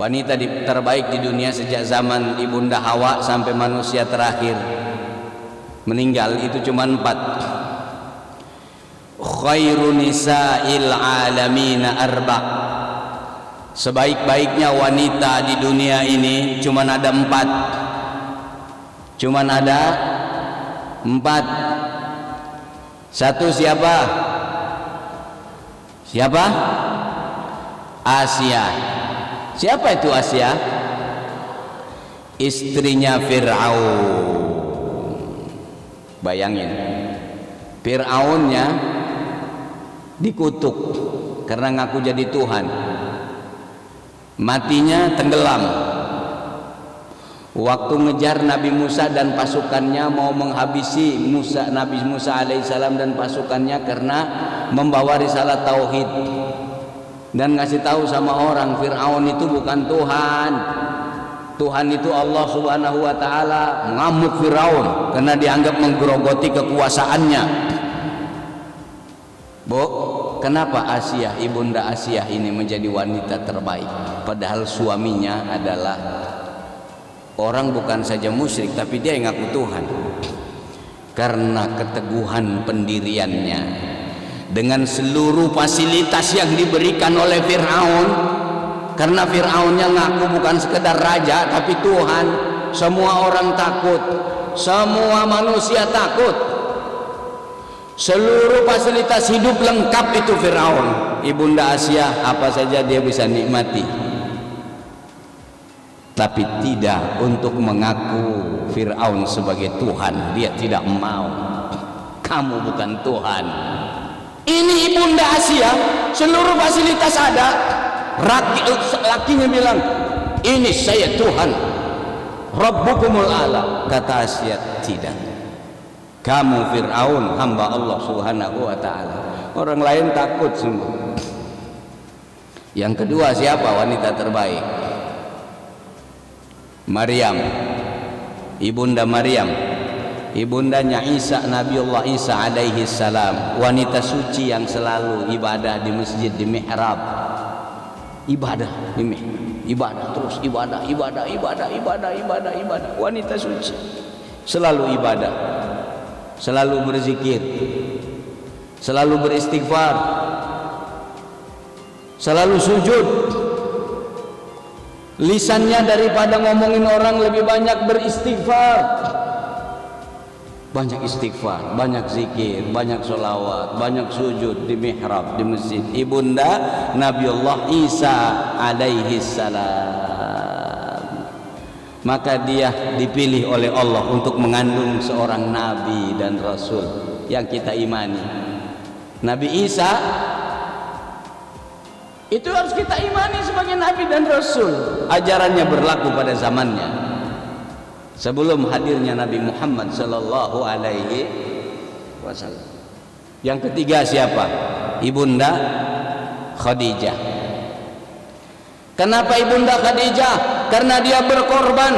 Wanita terbaik di dunia sejak zaman Ibunda Hawa sampai manusia terakhir meninggal itu cuma 4. Khairun nisa'il alamina arba'. Sebaik-baiknya wanita di dunia ini cuma ada 4. Cuma ada 4. Satu siapa? Siapa? Asia. Siapa itu Asia? Istrinya Fir'aun. Bayangin, Fir'aunnya dikutuk karena ngaku jadi Tuhan, matinya tenggelam. Waktu ngejar Nabi Musa dan pasukannya mau menghabisi Nabi Musa alaihissalam dan pasukannya karena membawa risalah tauhid dan ngasih tahu sama orang Fir'aun itu bukan Tuhan. Tuhan itu Allah subhanahu wa ta'ala. Ngamuk Fir'aun karena dianggap menggerogoti kekuasaannya. Bu, kenapa Asia, Ibunda Asia ini menjadi wanita terbaik padahal suaminya adalah orang bukan saja musyrik tapi dia yang ngaku Tuhan? Karena keteguhan pendiriannya dengan seluruh fasilitas yang diberikan oleh Fir'aun. Karena Fir'aunnya ngaku bukan sekedar raja tapi Tuhan. Semua orang takut, semua manusia takut. Seluruh fasilitas hidup lengkap itu Fir'aun. Ibunda Asia apa saja dia bisa nikmati, tapi tidak untuk mengaku Fir'aun sebagai Tuhan. Dia tidak mau. Kamu bukan Tuhan. Ini Ibunda Asia, seluruh fasilitas ada. Lakinya bilang, ini saya Tuhan, Rabbukumul A'la. Kata Asia, tidak, kamu Fir'aun, hamba Allah subhanahu wa ta'ala. Orang lain takut semua. Yang kedua siapa wanita terbaik? Maryam, Ibunda Maryam, ibundanya Isa, Nabiullah Isa alaihi salam. Wanita suci yang selalu ibadah di masjid, di mihrab. Ibadah, ibadah terus, ibadah. Wanita suci selalu ibadah, selalu berzikir, selalu beristighfar, selalu sujud. Lisannya daripada ngomongin orang lebih banyak beristighfar. Banyak istighfar, banyak zikir, banyak sholawat, banyak sujud di mihrab, di masjid. Ibunda Nabiullah Isa alaihi salam. Maka dia dipilih oleh Allah untuk mengandung seorang nabi dan rasul yang kita imani. Nabi Isa itu harus kita imani sebagai nabi dan rasul. Ajarannya berlaku pada zamannya sebelum hadirnya Nabi Muhammad sallallahu alaihi wasallam. Yang ketiga siapa? Ibunda Khadijah. Kenapa Ibunda Khadijah? Karena dia berkorban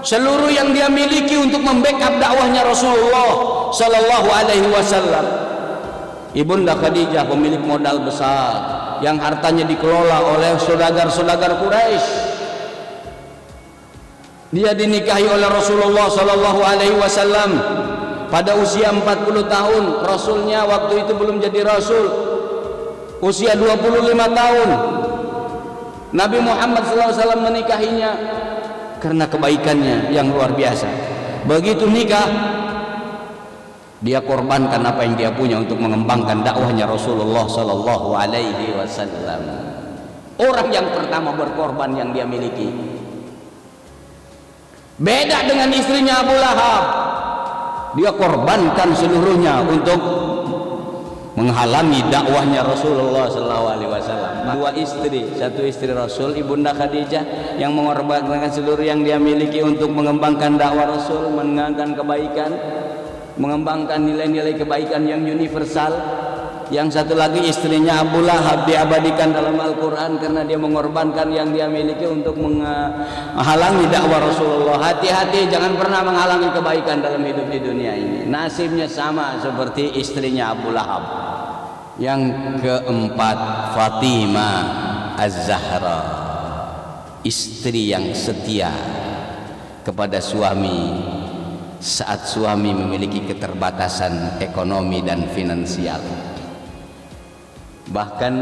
seluruh yang dia miliki untuk membackup dakwahnya Rasulullah sallallahu alaihi wasallam. Ibunda Khadijah pemilik modal besar yang hartanya dikelola oleh saudagar-saudagar Quraisy. Dia dinikahi oleh Rasulullah sallallahu alaihi wasallam pada usia 40 tahun. Rasulnya waktu itu belum jadi rasul. Usia 25 tahun. Nabi Muhammad sallallahu alaihi wasallam menikahinya karena kebaikannya yang luar biasa. Begitu nikah, dia korbankan apa yang dia punya untuk mengembangkan dakwahnya Rasulullah sallallahu alaihi wasallam. Orang yang pertama berkorban yang dia miliki. Beda dengan istrinya Abu Lahab. Dia korbankan seluruhnya untuk menghalangi dakwahnya Rasulullah SAW. Dua istri, satu istri Rasul, Ibunda Khadijah, yang mengorbankan seluruh yang dia miliki untuk mengembangkan dakwah Rasul, mengembangkan kebaikan, mengembangkan nilai-nilai kebaikan yang universal. Yang satu lagi istrinya Abu Lahab diabadikan dalam Al-Quran karena dia mengorbankan yang dia miliki untuk menghalangi dakwah Rasulullah. Hati-hati, jangan pernah menghalangi kebaikan dalam hidup di dunia ini. Nasibnya sama seperti istrinya Abu Lahab. Yang keempat, Fatimah Az-Zahra. istri yang setia kepada suami saat suami memiliki keterbatasan ekonomi dan finansial. Bahkan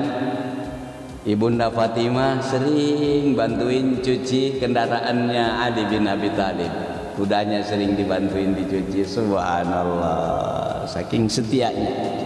Ibunda Fatimah sering bantuin cuci kendaraannya Ali bin Abi Thalib. Kudanya sering dibantuin dicuci. Subhanallah, saking setianya.